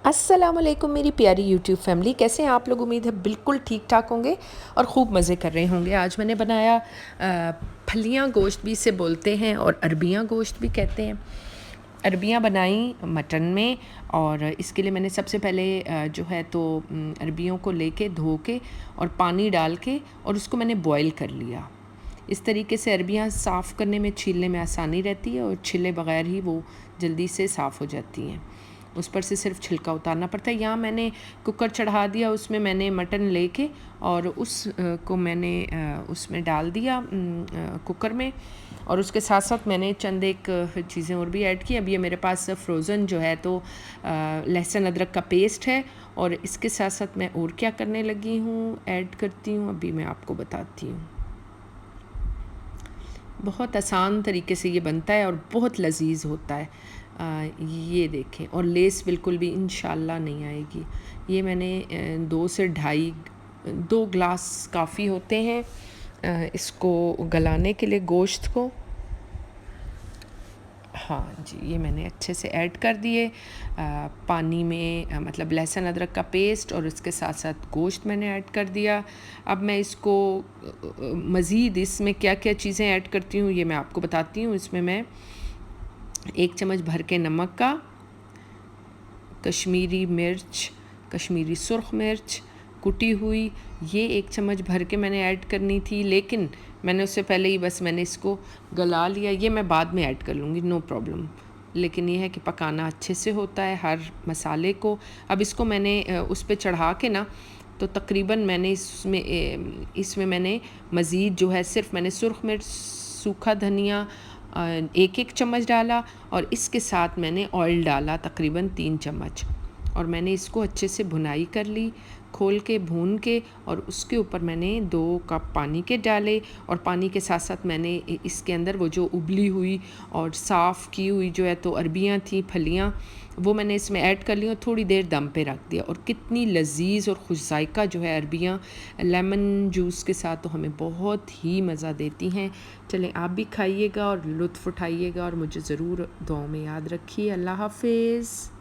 अस्सलाम वालेकुम मेरी प्यारी यूट्यूब फैमिली, कैसे हैं आप लोग। उम्मीद है बिल्कुल ठीक ठाक होंगे और ख़ूब मज़े कर रहे होंगे। आज मैंने बनाया फलियाँ गोश्त भी इसे बोलते हैं और अरबियाँ गोश्त भी कहते हैं। अरबियाँ बनाई मटन में, और इसके लिए मैंने सबसे पहले जो है तो अरबियों को लेके धो के और पानी डाल के और उसको मैंने बॉयल कर लिया। इस तरीके से अरबियाँ साफ़ करने में, छीलने में आसानी रहती है और छिले बग़ैर ही वो जल्दी से साफ़ हो जाती हैं। उस पर से सिर्फ छिलका उतारना पड़ता है। यहाँ मैंने कुकर चढ़ा दिया, उसमें मैंने मटन लेके और को मैंने उसमें डाल दिया कुकर में, और उसके साथ साथ मैंने चंद एक चीज़ें और भी ऐड की। अब ये मेरे पास फ्रोज़न जो है तो लहसुन अदरक का पेस्ट है, और इसके साथ साथ मैं और क्या करने लगी हूँ, ऐड करती हूँ, अभी मैं आपको बताती हूँ। बहुत आसान तरीके से ये बनता है और बहुत लजीज होता है। ये देखें, और लेस बिल्कुल भी इंशाल्लाह नहीं आएगी। ये मैंने 2 ग्लास काफ़ी होते हैं इसको गलाने के लिए, गोश्त को। हाँ जी, ये मैंने अच्छे से ऐड कर दिए पानी में, मतलब लहसुन अदरक का पेस्ट, और इसके साथ साथ गोश्त मैंने ऐड कर दिया। अब मैं इसको मज़ीद इसमें क्या क्या चीज़ें ऐड करती हूँ ये मैं आपको बताती हूँ। इसमें मैं 1 चम्मच भर के नमक का, कश्मीरी मिर्च, कश्मीरी सुर्ख मिर्च कुटी हुई, ये 1 चम्मच भर के मैंने ऐड करनी थी, लेकिन मैंने उससे पहले ही बस मैंने इसको गला लिया। ये मैं बाद में ऐड कर लूँगी, नो प्रॉब्लम, लेकिन ये है कि पकाना अच्छे से होता है हर मसाले को। अब इसको मैंने उस पे चढ़ा के ना, तो तकरीबन मैंने इसमें मैंने मज़ीद जो है सिर्फ मैंने सुर्ख मिर्च, सूखा धनिया 1-1 चम्मच डाला, और इसके साथ मैंने ऑयल डाला तकरीबन 3 चम्मच, और मैंने इसको अच्छे से भुनाई कर ली, खोल के भून के, और उसके ऊपर मैंने 2 कप पानी के डाले, और पानी के साथ साथ मैंने इसके अंदर वो जो उबली हुई और साफ़ की हुई जो है तो अरबियाँ थी, फलियाँ, वो मैंने इसमें ऐड कर ली और थोड़ी देर दम पे रख दिया। और कितनी लजीज और खुश जायका जो है अरबियाँ लेमन जूस के साथ तो हमें बहुत ही मज़ा देती हैं। चलें आप भी खाइएगा और लुत्फ़ उठाइएगा, और मुझे ज़रूर दुआओं में याद रखिए। अल्लाह हाफ़िज़।